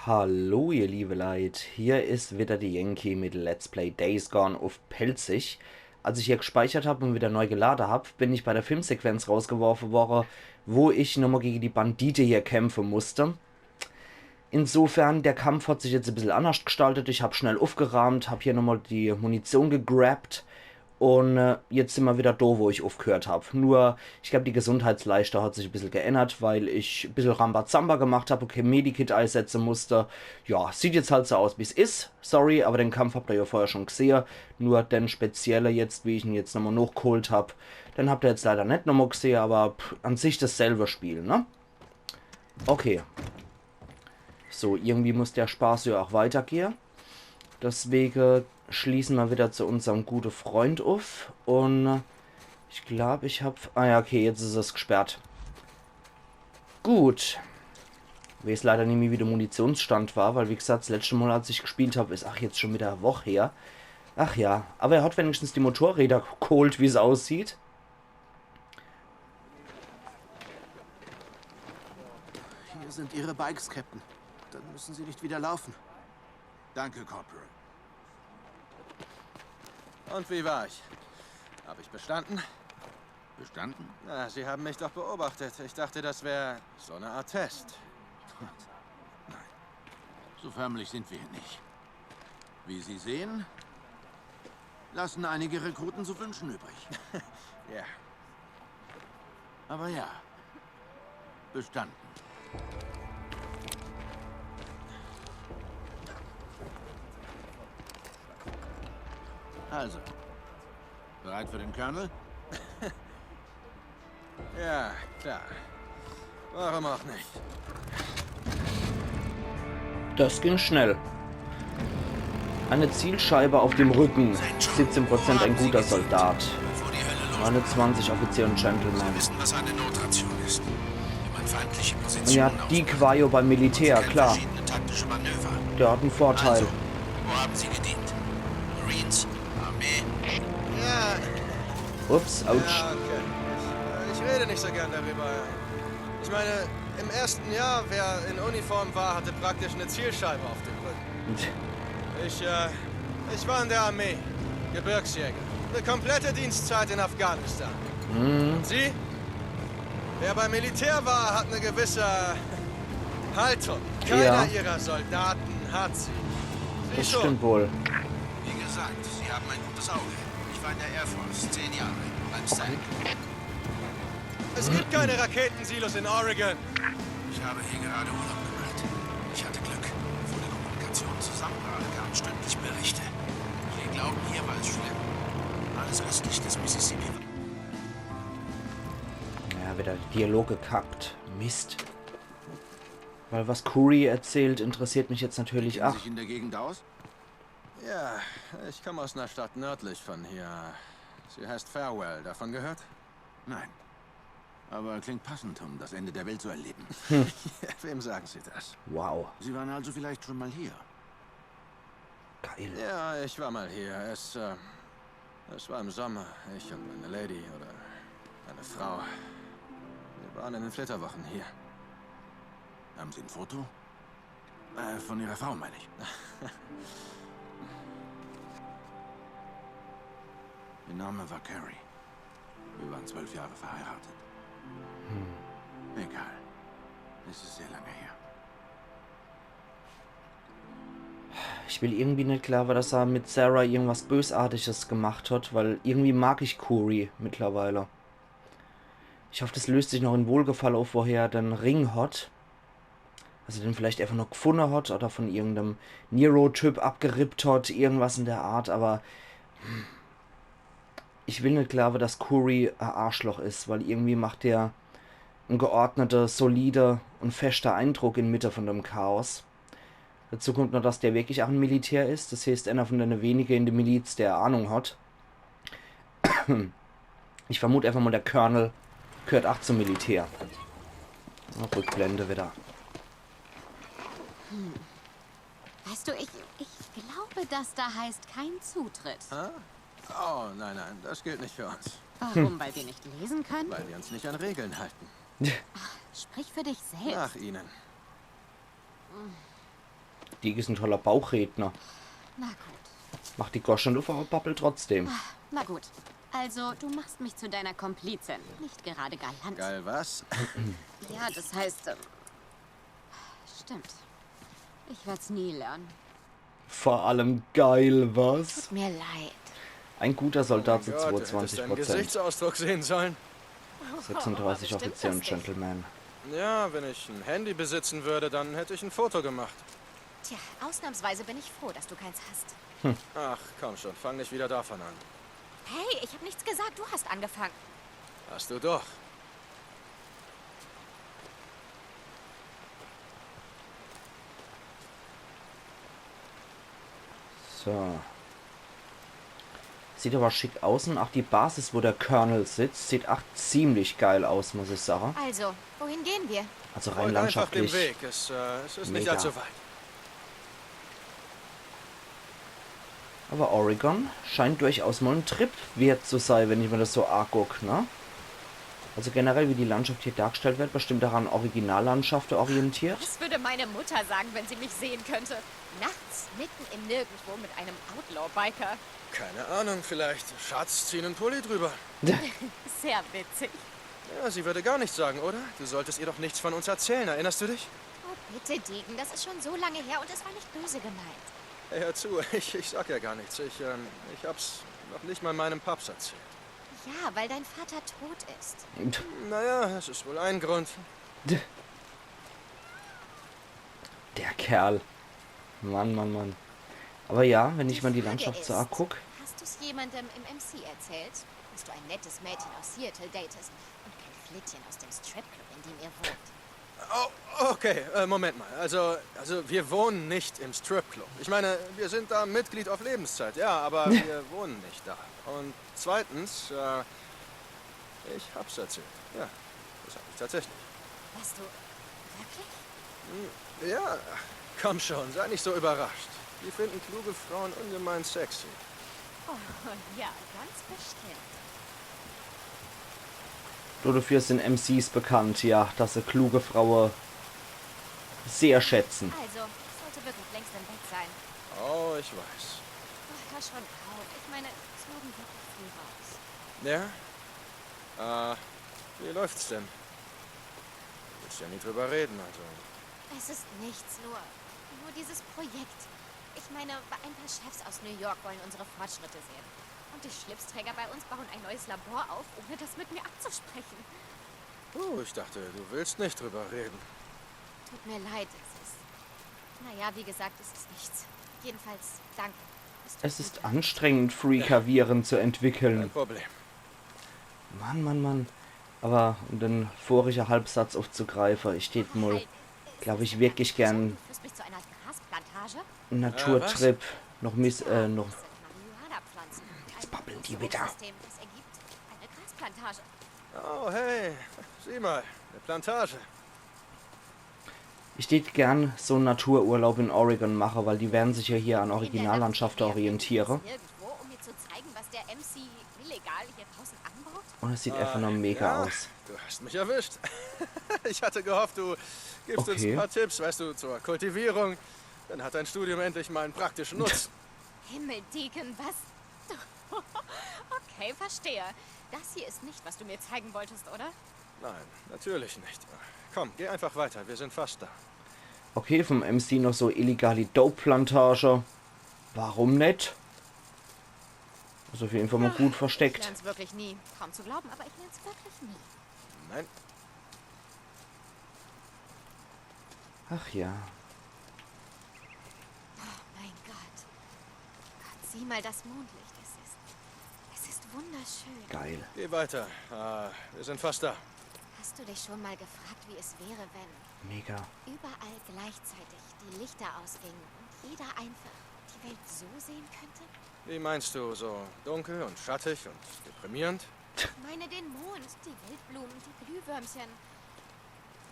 Hallo ihr liebe Leid, hier ist wieder die Yankee mit Let's Play Days Gone auf Pelzig. Als ich hier gespeichert habe und wieder neu geladen habe, bin ich bei der Filmsequenz rausgeworfen worden, wo ich nochmal gegen die Bandite hier kämpfen musste. Insofern, der Kampf hat sich jetzt ein bisschen anders gestaltet. Ich habe schnell aufgeräumt, habe hier nochmal die Munition gegrabt. Und jetzt sind wir wieder da, wo ich aufgehört habe. Nur, ich glaube, die Gesundheitsleiste hat sich ein bisschen geändert, weil ich ein bisschen Rambazamba gemacht habe, okay, Medikit einsetzen musste. Ja, sieht jetzt halt so aus, wie es ist. Sorry, aber den Kampf habt ihr ja vorher schon gesehen. Nur den spezielle jetzt, wie ich ihn jetzt nochmal nachgeholt habe, den habt ihr jetzt leider nicht nochmal gesehen, aber an sich dasselbe Spiel, ne? Okay. So, irgendwie muss der Spaß ja auch weitergehen. Deswegen schließen wir wieder zu unserem guten Freund auf. Und ich glaube, ich habe... Ah ja, okay, jetzt ist es gesperrt. Gut. Ich weiß leider nicht mehr, wie der Munitionsstand war, weil wie gesagt, das letzte Mal, als ich gespielt habe, ist jetzt schon wieder eine Woche her. Ach ja, aber er hat wenigstens die Motorräder geholt, wie es aussieht. Hier sind Ihre Bikes, Captain. Dann müssen Sie nicht wieder laufen. Danke, Corporal. Und wie war ich? Habe ich bestanden? Bestanden? Na, Sie haben mich doch beobachtet. Ich dachte, das wäre so eine Art Test. Nein. So förmlich sind wir hier nicht. Wie Sie sehen, lassen einige Rekruten zu wünschen übrig. Ja. Aber ja, bestanden. Also, bereit für den Colonel? Ja, klar. Warum auch nicht? Das ging schnell. Eine Zielscheibe auf dem Rücken. 17% ein guter Soldat. 29 Offizier und Gentleman. Sie wissen, was eine Notration ist. Wenn man feindliche Und Positionen ja, die Quayo beim Militär, klar. verschiedene taktische Manöver. Der hat einen Vorteil. Also, wo haben Sie gedient? Marines? Armee? Ja, Ups, ouch. ja, okay. Ich rede nicht so gern darüber. Ich meine, im ersten Jahr, wer in Uniform war, hatte praktisch eine Zielscheibe auf dem Rücken. Ich war in der Armee. Gebirgsjäger. Eine komplette Dienstzeit in Afghanistan. Und Sie? Wer beim Militär war, hat eine gewisse Haltung. Keiner Ja. Ihrer Soldaten hat sie. Sie Das schon. stimmt wohl. Wie gesagt, Sie haben ein gutes Auge. Ich war in der Air Force 10 Jahre. Beim SAC. Es gibt keine Raketensilos in Oregon. Ich habe hier gerade Urlaub gemacht. Ich hatte Glück. Wo die Kommunikation zusammenbrach, kamen stündlich Berichte. Wir glauben, hier war es schlimm. Alles östlich des Mississippi. Ja, wieder Dialog gekackt. Mist. Weil was Curry erzählt, interessiert mich jetzt natürlich. Kennen Ach, sich in der Gegend aus? Ja, ich komme aus einer Stadt nördlich von hier. Sie heißt Farewell. Davon gehört? Nein. Aber klingt passend, um das Ende der Welt zu erleben. Ja, wem sagen Sie das? wow. Sie waren also vielleicht schon mal hier. Geil. Ja, ich war mal hier. Es war im Sommer. Ich und meine Lady oder eine Frau. Wir waren in den Flitterwochen hier. Haben Sie ein Foto? Von Ihrer Frau, meine ich. Ihr Name war Carrie. Wir waren 12 Jahre verheiratet. Egal. Es ist sehr lange her. Ich will irgendwie nicht glauben, dass er mit Sarah irgendwas Bösartiges gemacht hat, weil irgendwie mag ich Curry mittlerweile. Ich hoffe, das löst sich noch in Wohlgefallen auf, woher er den Ring hat. Also den vielleicht einfach noch gefunden hat oder von irgendeinem Nero-Typ abgerippt hat, irgendwas in der Art, aber ich will nicht glauben, dass Curry ein Arschloch ist, weil irgendwie macht der ein geordneter, solider und fester Eindruck inmitten von dem Chaos. Dazu kommt noch, dass der wirklich auch ein Militär ist. Das heißt, einer von den wenigen in der Miliz, der Ahnung hat. Ich vermute einfach mal, der Colonel gehört auch zum Militär. Rückblende wieder. Weißt du, ich glaube, das da heißt kein Zutritt. Hä? Oh, nein, nein, das gilt nicht für uns. Warum? Weil wir nicht lesen können? Weil wir uns nicht an Regeln halten. Sprich für dich selbst. Nach Ihnen. Dick ist ein toller Bauchredner. Na gut. Macht die Goschen auf, aber babbelt trotzdem. Na gut. Also, du machst mich zu deiner Komplizin. Nicht gerade galant. Geil, was? Ja, das heißt... stimmt. Ich werd's nie lernen. Vor allem geil, was? Tut mir leid. Ein guter Soldat zu Gott, du hättest deinen 22%. Gesichtsausdruck sehen sollen. 36 Stimmt Offizier das und nicht? Gentleman. Ja, wenn ich ein Handy besitzen würde, dann hätte ich ein Foto gemacht. Tja, ausnahmsweise bin ich froh, dass du keins hast. Ach, komm schon, fang nicht wieder davon an. Hey, ich habe nichts gesagt. Du hast angefangen. Hast du doch. So. Sieht aber schick aus und auch die Basis, wo der Colonel sitzt, sieht auch ziemlich geil aus, muss ich sagen. Also, wohin gehen wir? Also rein Folge einfach dem landschaftlich. Weg. Es ist nicht Mega. allzu weit. Aber Oregon scheint durchaus mal ein Trip wert zu sein, wenn ich mir das so angucke, ne? Also generell, wie die Landschaft hier dargestellt wird, bestimmt daran Originallandschaften orientiert. Das würde meine Mutter sagen, wenn sie mich sehen könnte. Nachts, mitten im Nirgendwo mit einem Outlaw-Biker. Keine Ahnung, vielleicht Schatz, ziehen einen Pulli drüber. Sehr witzig. Ja, sie würde gar nichts sagen, oder? Du solltest ihr doch nichts von uns erzählen, erinnerst du dich? Oh, bitte, Deacon, das ist schon so lange her und es war nicht böse gemeint. Hey, hör zu, ich sag ja gar nichts. Ich hab's noch nicht mal meinem Paps erzählt. Ja, weil dein Vater tot ist. Naja, es ist wohl ein Grund. Der Kerl. Mann, Mann, Mann. Aber ja, wenn ich mal die Frage Landschaft so ist, angucke. Hast du es jemandem im MC erzählt, dass du ein nettes Mädchen aus Seattle datest und kein Flittchen aus dem Stripclub, in dem ihr wohnt? Oh, okay, Moment mal. Also wir wohnen nicht im Stripclub. Ich meine, wir sind da Mitglied auf Lebenszeit, ja, aber wir wohnen nicht da. Und zweitens, ich hab's erzählt. Ja, das hab ich tatsächlich. Was du... wirklich? Ja, komm schon, sei nicht so überrascht. Die finden kluge Frauen ungemein sexy. Oh, ja, ganz bestimmt. Dafür sind MCs bekannt, ja, dass sie kluge Frauen sehr schätzen. Also, ich sollte wirklich längst im Bett sein. Oh, ich weiß. Ach, hör schon auf. Ich meine, es morgen wirklich früh raus. Ja? Wie läuft's denn? Du willst ja nie drüber reden, also. Es ist nichts, nur dieses Projekt. Ich meine, ein paar Chefs aus New York wollen unsere Fortschritte sehen. Und die Schlipsträger bei uns bauen ein neues Labor auf, ohne das mit mir abzusprechen. Oh, ich dachte, du willst nicht drüber reden. Tut mir leid, es ist... Naja, wie gesagt, es ist nichts. Jedenfalls, danke. tut Es gut. ist anstrengend, Freaker-Viren zu entwickeln. Kein Problem. Mann, Mann, Mann. Aber um den vorigen Halbsatz aufzugreifen, ich steht mal, Halt, glaube ich, wirklich gern Du führst mich zu einer Grasplantage? einen Naturtrip. Noch Das sind noch. Marihuana-Pflanzen. Jetzt Ein babbeln die wieder. Ökosystem, das ergibt eine Grasplantage. Oh, hey, sieh mal, eine Plantage. Ich tät gern so einen Natururlaub in Oregon machen, weil die werden sich ja hier an In der Originallandschaften Nacht orientieren. nirgendwo, um mir zu zeigen, was der MC illegal hier draußen anbaut? Und es sieht einfach nur mega Ja, aus. du hast mich erwischt. Ich hatte gehofft, du gibst uns Okay. ein paar Tipps, weißt du, zur Kultivierung. Dann hat dein Studium endlich mal einen praktischen Nutzen. Himmel, Deacon, was? Okay, verstehe. Das hier ist nicht, was du mir zeigen wolltest, oder? Nein, natürlich nicht. Komm, geh einfach weiter, wir sind fast da. Okay, vom MC noch so illegale Dope-Plantage. Warum nicht? Ist auf jeden Fall mal gut Ich versteckt. lern's wirklich nie. Kaum zu glauben, aber ich lern's wirklich nie. Nein, Ach ja. Oh mein Gott. Gott, sieh mal das Mondlicht. Es ist wunderschön. Geil. geh weiter. Wir sind fast da. Hast du dich schon mal gefragt, wie es wäre, wenn Mega. überall gleichzeitig die Lichter ausgingen und jeder einfach die Welt so sehen könnte? Wie meinst du, so dunkel und schattig und deprimierend? Ich meine den Mond, die Wildblumen, die Glühwürmchen.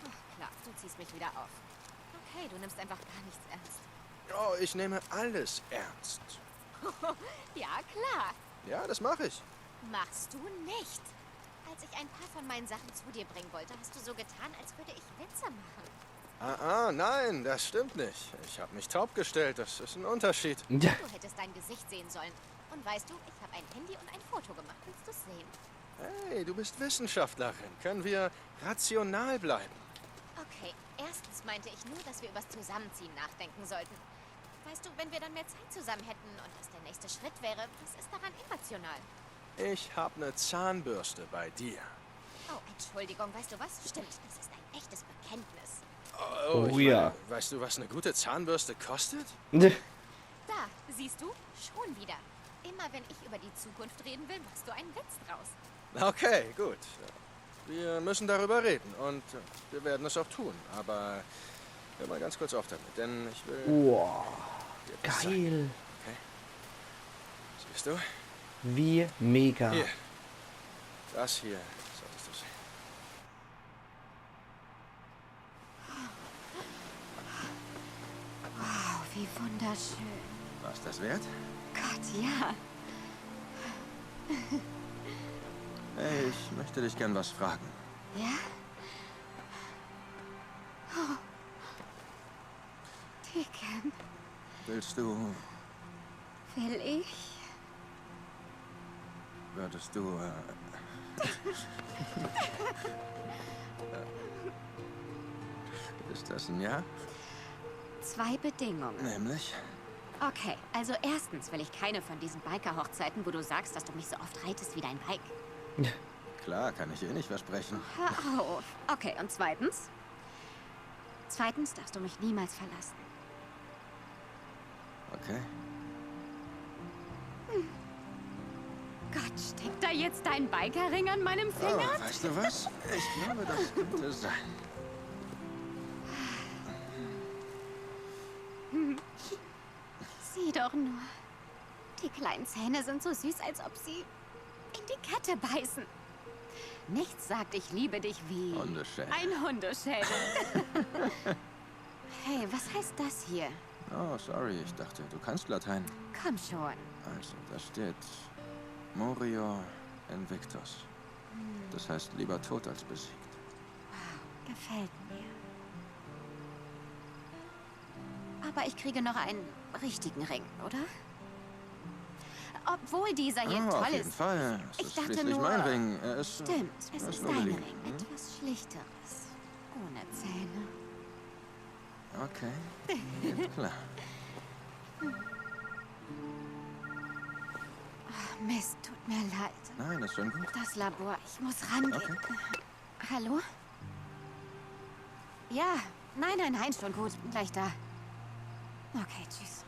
Ach, klar, du ziehst mich wieder auf. Okay, du nimmst einfach gar nichts ernst. Oh, ich nehme alles ernst. Ja, klar. Ja, das mache ich. Machst du nicht. Als ich ein paar von meinen Sachen zu dir bringen wollte, hast du so getan, als würde ich Witze machen. Nein, das stimmt nicht. Ich habe mich taub gestellt, das ist ein Unterschied. Du hättest dein Gesicht sehen sollen. Und weißt du, ich habe ein Handy und ein Foto gemacht. Willst du es sehen? Hey, du bist Wissenschaftlerin. Können wir rational bleiben? Okay, erstens meinte ich nur, dass wir übers Zusammenziehen nachdenken sollten. Weißt du, wenn wir dann mehr Zeit zusammen hätten und das der nächste Schritt wäre, was ist daran irrational? Ich habe eine Zahnbürste bei dir. Oh, Entschuldigung, weißt du was? Stimmt, das ist ein echtes Bekenntnis. Oh ich ja. meine, weißt du, was eine gute Zahnbürste kostet? Da, siehst du? Schon wieder. Immer wenn ich über die Zukunft reden will, machst du einen Witz draus. Okay, gut. Wir müssen darüber reden und wir werden es auch tun. Aber hör mal ganz kurz auf damit, denn ich will... Wow, dir was sagen. geil. Okay. Siehst du? Wie mega. Hier. Das hier solltest du sehen. Wow, wie wunderschön. War's das wert? Gott, ja. Hey, ich möchte dich gern was fragen. Ja? Oh. Dicken, Willst du... will ich? Würdest du... Ist das ein Ja? 2 Bedingungen. Nämlich? Okay, also erstens will ich keine von diesen Biker-Hochzeiten, wo du sagst, dass du mich so oft reitest wie dein Bike. Klar, kann ich eh nicht versprechen. Hör auf. Okay, und zweitens? Zweitens darfst du mich niemals verlassen. Okay. Gott, steckt da jetzt dein Bikerring an meinem Oh, Finger? weißt du was? Ich glaube, das könnte sein. Sieh doch nur. Die kleinen Zähne sind so süß, als ob sie in die Kette beißen. Nichts sagt, ich liebe dich wie... Hundeschädel. Ein Hundeschädel. Hey, was heißt das hier? Oh, sorry, ich dachte, du kannst Latein. Komm schon. Also, da steht Morio Invictus. Das heißt, lieber tot als besiegt. Gefällt mir. Aber ich kriege noch einen richtigen Ring, oder? Obwohl dieser hier Auf toll jeden ist. Fall. Es Ich ist dachte schließlich nur... mein Ring. Er ist... Stimmt, es er ist nur dein beliebt. Ring. Etwas Schlichteres. Ohne Zähne. Okay, geht klar. Mist, tut mir leid. Nein, ist schon gut. Das Labor, ich muss rangehen. Okay. Hallo? Ja, nein, schon gut. Gleich da. Okay, tschüss.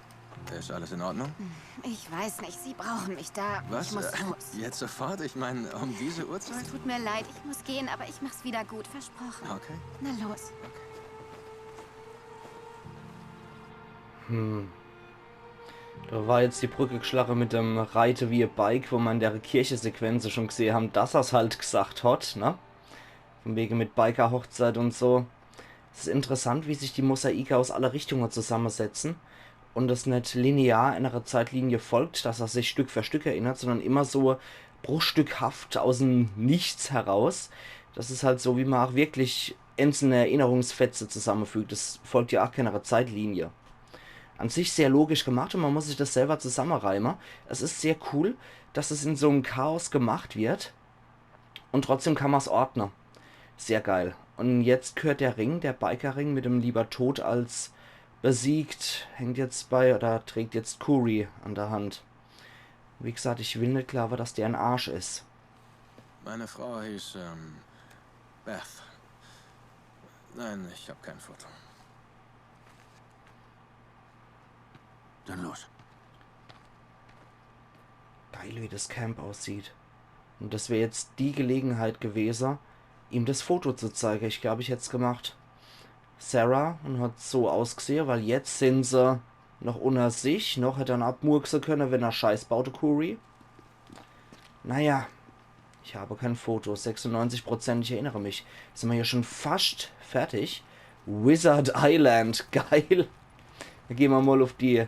Ist alles in Ordnung? Ich weiß nicht, Sie brauchen mich da. Was? Ich muss los. Jetzt sofort? Ich meine, um diese Uhrzeit? Es tut mir leid, ich muss gehen, aber ich mach's wieder gut, versprochen. Okay. Na los. Da war jetzt die Brücke geschlagen mit dem Reite wie ein Bike, wo man in der Kirche-Sequenz schon gesehen haben, dass er's halt gesagt hat, ne? Von wegen mit Biker-Hochzeit und so. Es ist interessant, wie sich die Mosaike aus aller Richtungen zusammensetzen und das nicht linear einer Zeitlinie folgt, dass er sich Stück für Stück erinnert, sondern immer so bruchstückhaft aus dem Nichts heraus. Das ist halt so, wie man auch wirklich einzelne Erinnerungsfetzen zusammenfügt. Das folgt ja auch keiner Zeitlinie. An sich sehr logisch gemacht und man muss sich das selber zusammenreimen. Es ist sehr cool, dass es in so einem Chaos gemacht wird und trotzdem kann man es ordnen. Sehr geil. Und jetzt gehört der Ring, der Bikerring mit dem lieber Tod als besiegt, hängt jetzt bei, oder trägt jetzt Kuri an der Hand. Wie gesagt, ich will nicht glauben, dass der ein Arsch ist. Meine Frau hieß, Beth. Nein, ich habe kein Foto. Dann los. Geil, wie das Camp aussieht. Und das wäre jetzt die Gelegenheit gewesen, ihm das Foto zu zeigen. Ich glaube, ich hätte es gemacht. Sarah und hat so ausgesehen, weil jetzt sind sie noch unter sich. Noch hätte er ihn abmurksen können, wenn er Scheiß baute, Kuri. Naja, ich habe kein Foto. 96%, ich erinnere mich. Sind wir hier schon fast fertig. Wizard Island, geil. Dann gehen wir mal auf die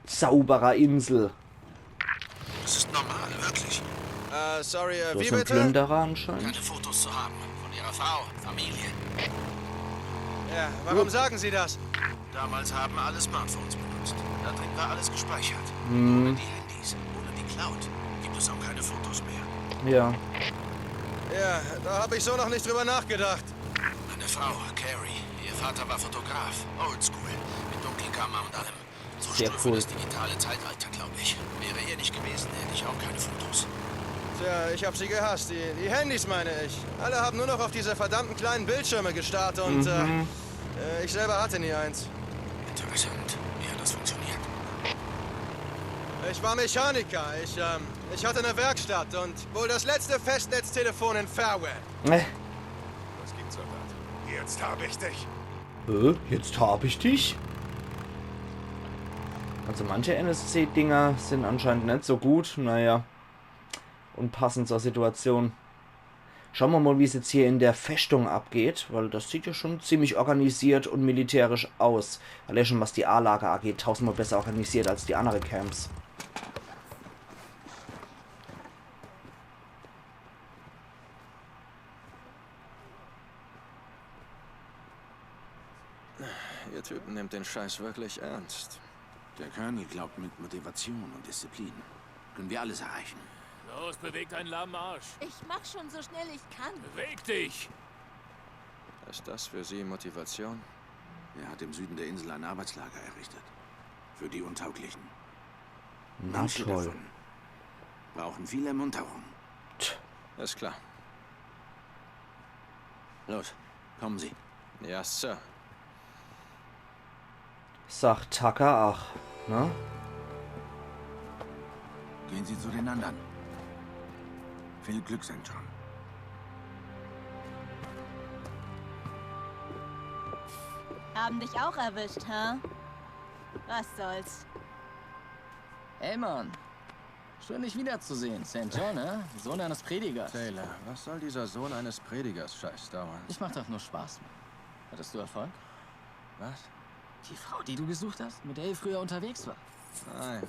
Zaubererinsel. Das ist normal, wirklich. Sorry, Da wie ist ein bitte? Plünderer anscheinend. Keine Fotos zu haben von ihrer Frau, Familie. Ja, warum sagen Sie das? Damals haben alle Smartphones benutzt. Da drin war alles gespeichert. Hm. Ohne die Handys, ohne die Cloud gibt es auch keine Fotos mehr. Ja. Ja, da habe ich so noch nicht drüber nachgedacht. Meine Frau, Carrie, ihr Vater war Fotograf. Oldschool, mit Dunkelkammer und allem. So Sehr stur für cool. das digitale Zeitalter, glaube ich. Wäre er nicht gewesen, hätte ich auch keine Fotos. Tja, ich habe sie gehasst. Die Handys meine ich. Alle haben nur noch auf diese verdammten kleinen Bildschirme gestarrt und ich selber hatte nie eins. Interessant. Wie hat das funktioniert? Ich war Mechaniker. Ich hatte eine Werkstatt und wohl das letzte Festnetztelefon in Fairway. Äh, Was gibt's, Soldat? Jetzt habe ich dich. jetzt habe ich dich. Also manche NSC-Dinger sind anscheinend nicht so gut. Naja. Und passend zur Situation. Schauen wir mal, wie es jetzt hier in der Festung abgeht, weil das sieht ja schon ziemlich organisiert und militärisch aus. Allein schon was die A-Lager angeht, tausendmal besser organisiert als die anderen Camps. Ihr Typen nimmt den Scheiß wirklich ernst. Der Colonel glaubt, mit Motivation und Disziplin können wir alles erreichen. Los, beweg deinen lahmen Arsch. Ich mach schon so schnell ich kann. Beweg dich! Ist das für Sie Motivation? Er hat im Süden der Insel ein Arbeitslager errichtet. Für die Untauglichen. Na Manche toll. davon brauchen viel Ermunterung. Ist klar. Los, kommen Sie. Ja, Sir. Sagt Tucker, ach, ne? Gehen Sie zu den anderen. Viel Glück, St. John. Haben dich auch erwischt, hä? Was soll's? Hey Mann, schön dich wiederzusehen. St. John, ne? Sohn eines Predigers. Taylor, was soll dieser Sohn eines Predigers Scheiß dauern? Ich mach doch nur Spaß, Mann. Hattest du Erfolg? Was? Die Frau, die du gesucht hast, mit der ihr früher unterwegs war. Nein.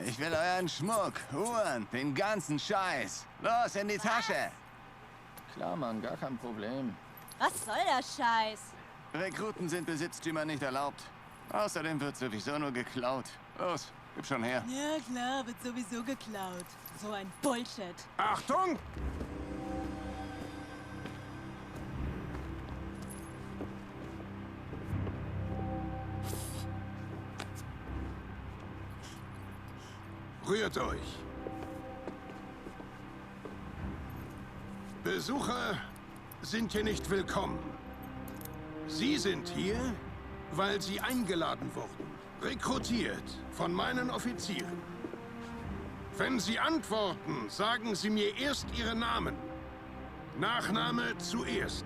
Ich will euren Schmuck, Uhren, den ganzen Scheiß. Los, in die Tasche. Klar, Mann, gar kein Problem. Was soll der Scheiß? Rekruten sind Besitztümer nicht erlaubt. Außerdem wird sowieso nur geklaut. Los, gib schon her. Ja klar, wird sowieso geklaut. So ein Bullshit. Achtung! Rührt euch. Besucher sind hier nicht willkommen. Sie sind hier, weil sie eingeladen wurden, rekrutiert von meinen Offizieren. Wenn Sie antworten, sagen Sie mir erst Ihre Namen. Nachname zuerst.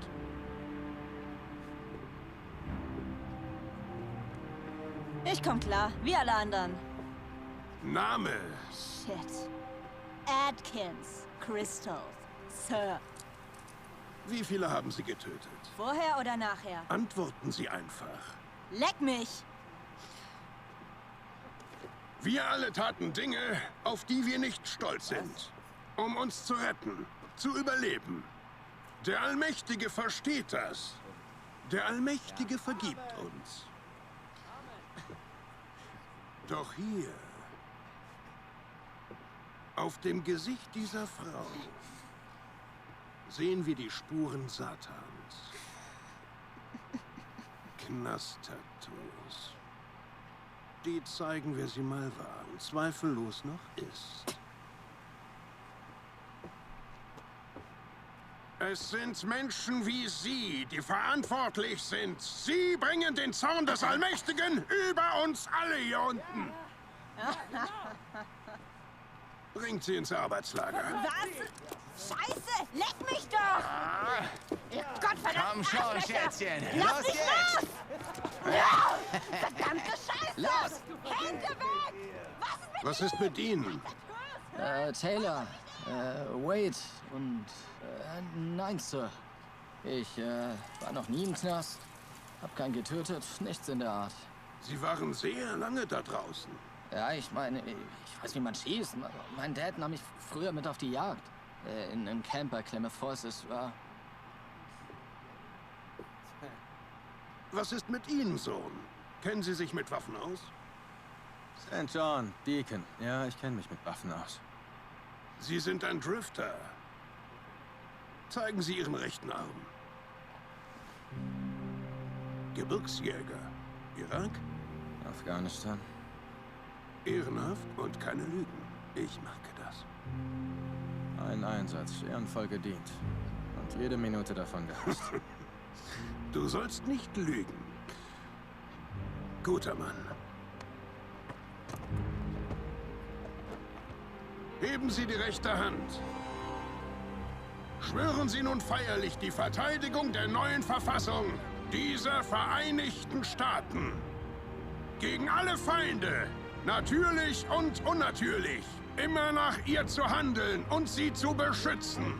Ich komm klar, wie alle anderen. Name. Shit. Atkins. Crystal. Sir. Wie viele haben Sie getötet? Vorher oder nachher? Antworten Sie einfach. Leck mich! Wir alle taten Dinge, auf die wir nicht stolz sind. Um uns zu retten, zu überleben. Der Allmächtige versteht das. Der Allmächtige vergibt uns. Doch hier, auf dem Gesicht dieser Frau, sehen wir die Spuren Satans. Knast-Tattoos. Die zeigen, wer sie mal war und zweifellos noch ist. Es sind Menschen wie Sie, die verantwortlich sind. Sie bringen den Zorn des Allmächtigen über uns alle hier unten. Bringt sie ins Arbeitslager. Was? Scheiße! Leck mich doch! Ihr Gottverdammten Komm schon, Arschlöcher! Schätzchen. Lass Los mich geht's. los! Ja! Verdammte Scheiße! Los! Hände weg! Was ist mit Ihnen? Taylor, Wade und, nein, Sir. Ich, war noch nie im Knast. Hab keinen getötet, nichts in der Art. Sie waren sehr lange da draußen. Ja, ich meine, ich weiß, wie man schießt. Mein Dad nahm mich früher mit auf die Jagd. In einem Camp bei Klamath Falls. Es war... Was ist mit Ihnen, Sohn? Kennen Sie sich mit Waffen aus? St. John, Deacon. Ja, ich kenne mich mit Waffen aus. Sie sind ein Drifter. Zeigen Sie Ihren rechten Arm. Gebirgsjäger. Irak? Afghanistan. Ehrenhaft und keine Lügen. Ich merke das. Ein Einsatz, ehrenvoll gedient. Und jede Minute davon gehasst. Du sollst nicht lügen. Guter Mann. Heben Sie die rechte Hand. Schwören Sie nun feierlich die Verteidigung der neuen Verfassung dieser Vereinigten Staaten. Gegen alle Feinde, natürlich und unnatürlich, immer nach ihr zu handeln und sie zu beschützen.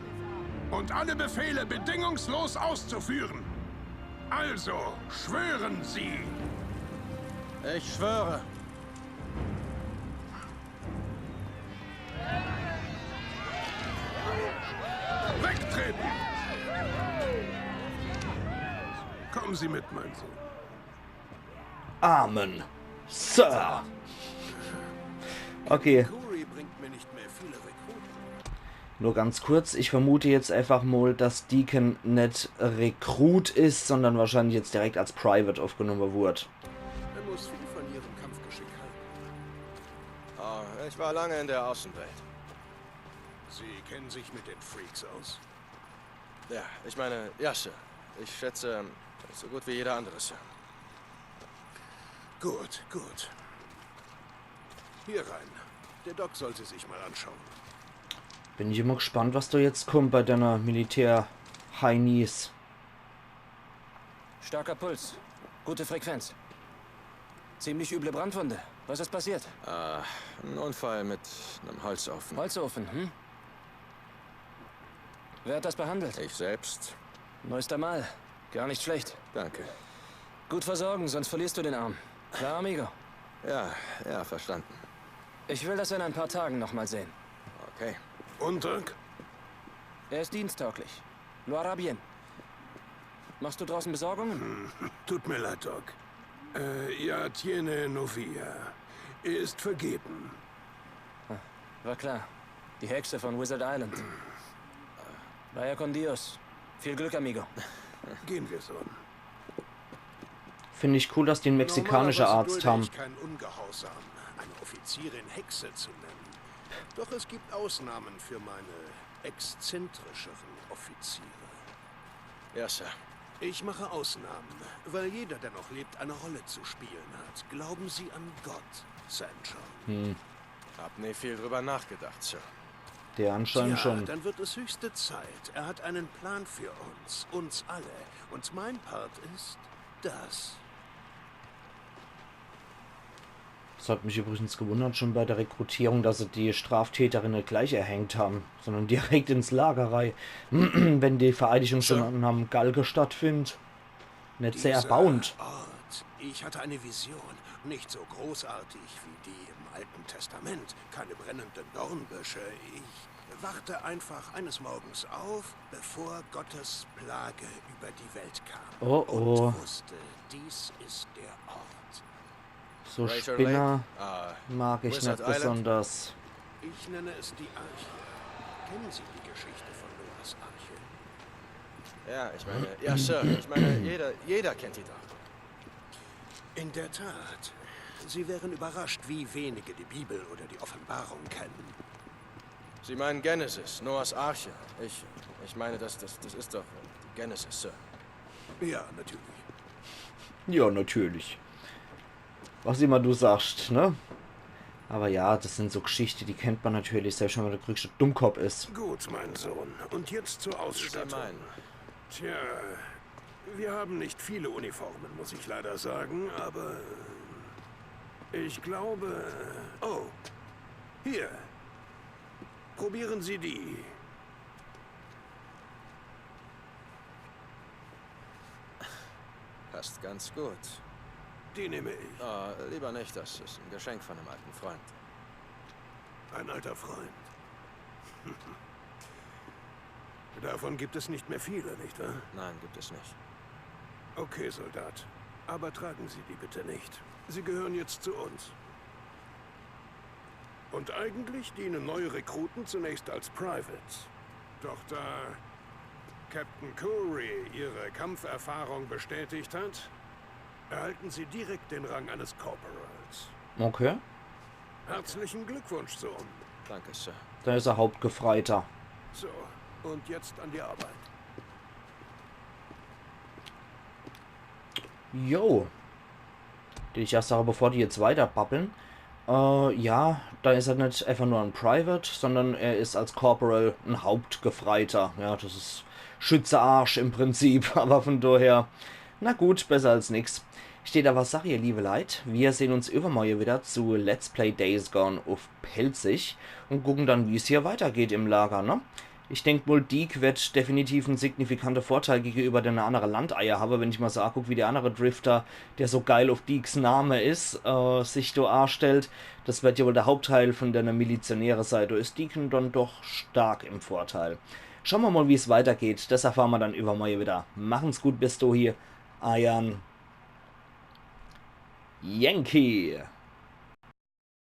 Und alle Befehle bedingungslos auszuführen. Also, schwören Sie. Ich schwöre. Wegtreten! Kommen Sie mit, mein Sohn. Amen, Sir. Okay. Kuri bringt mir nicht mehr viele Rekruten. Nur ganz kurz, ich vermute jetzt einfach mal, dass Deacon nicht Rekrut ist, sondern wahrscheinlich jetzt direkt als Private aufgenommen wurde. Er muss viel von Ihrem Kampfgeschick halten. Oh, ich war lange in der Außenwelt. Sie kennen sich mit den Freaks aus? Ja, ich meine, ja, Sir. Ich schätze, so gut wie jeder andere, Sir. Gut, gut. Hier rein. Der Doc soll sie sich mal anschauen. Bin ich immer gespannt, was da jetzt kommt bei deiner Militär-Heinis. Starker Puls. Gute Frequenz. Ziemlich üble Brandwunde. Was ist passiert? Ein Unfall mit einem Holzofen. Holzofen, hm? Wer hat das behandelt? Ich selbst. Neuester Mal. Gar nicht schlecht. Danke. Gut versorgen, sonst verlierst du den Arm. Klar, amigo? Ja, verstanden. Ich will das in ein paar Tagen nochmal sehen. Okay. Und, Doc? Er ist diensttauglich. Lo hará bien. Machst du draußen Besorgungen? Tut mir leid, Doc. Ja, tiene novia. Er ist vergeben. War klar. Die Hexe von Wizard Island. Vaya con Dios. Viel Glück, amigo. Gehen wir, Sohn. Finde ich cool, dass die einen mexikanischen Arzt haben. Kein Ungehorsam, eine Offizierin Hexe zu nennen. Doch es gibt Ausnahmen für meine exzentrischeren Offiziere. Ja, Sir. Ich mache Ausnahmen, weil jeder, der noch lebt, eine Rolle zu spielen hat. Glauben Sie an Gott, St. John. Hab nie viel drüber nachgedacht, Sir. Der anscheinend schon. Dann wird es höchste Zeit. Er hat einen Plan für uns alle. Und mein Part ist das. Das hat mich übrigens gewundert schon bei der Rekrutierung, dass sie die Straftäterin nicht gleich erhängt haben, sondern direkt ins Lagerei, wenn die Vereidigung schon am Galge stattfindet. Nicht sehr erbauend. Ort. Ich hatte eine Vision, nicht so großartig wie die im Alten Testament, keine brennenden Dornbüsche. Ich wachte einfach eines Morgens auf, bevor Gottes Plage über die Welt kam. Oh, oh. Und wusste, dies ist der Ort. So Rachel Spinner Lake? mag ich Wizard nicht Island? besonders. Ich nenne es die Arche. Kennen Sie die Geschichte von Noahs Arche? Ja, ich meine, ja, Sir. Ich meine, jeder kennt die doch. In der Tat. Sie wären überrascht, wie wenige die Bibel oder die Offenbarung kennen. Sie meinen Genesis, Noahs Arche. Ich meine, das ist doch Genesis, Sir. Ja, natürlich. Ja, natürlich. Was immer du sagst, ne? Aber ja, das sind so Geschichten, die kennt man natürlich, selbst wenn man der größte Dummkopf ist. Gut, mein Sohn. Und jetzt zur Ausstattung. Tja, wir haben nicht viele Uniformen, muss ich leider sagen, aber ich glaube... Oh, hier. Probieren Sie die. Passt ganz gut. Die nehme ich. Lieber nicht, das ist ein Geschenk von einem alten Freund. Ein alter Freund. Davon gibt es nicht mehr viele, nicht wahr? Nein, gibt es nicht. Okay, Soldat. Aber tragen Sie die bitte nicht. Sie gehören jetzt zu uns. Und eigentlich dienen neue Rekruten zunächst als Privates. Doch da Captain Curry Ihre Kampferfahrung bestätigt hat, erhalten Sie direkt den Rang eines Corporals. Okay. Herzlichen Glückwunsch, Sohn. Danke, Sir. Da ist er Hauptgefreiter. So, und jetzt an die Arbeit. Jo. Ich erst sage, bevor die jetzt weiter babbeln. Ja, da ist er nicht einfach nur ein Private, sondern er ist als Corporal ein Hauptgefreiter. Ja, das ist Schütze-Arsch im Prinzip, aber von daher, na gut, besser als nix. Steht aber Sache, ihr liebe Leute. Wir sehen uns übermorgen wieder zu Let's Play Days Gone auf Pelzig und gucken dann, wie es hier weitergeht im Lager, ne? Ich denke wohl, Deke wird definitiv einen signifikanten Vorteil gegenüber den anderen Landeier haben, wenn ich mal so angucke, wie der andere Drifter, der so geil auf Dekes Name ist, sich da anstellt. Das wird ja wohl der Hauptteil von der Milizionäre-Seite. Ist Deke dann doch stark im Vorteil. Schauen wir mal, wie es weitergeht. Das erfahren wir dann übermorgen wieder. Machen's gut bis du hier. Iron Yankee.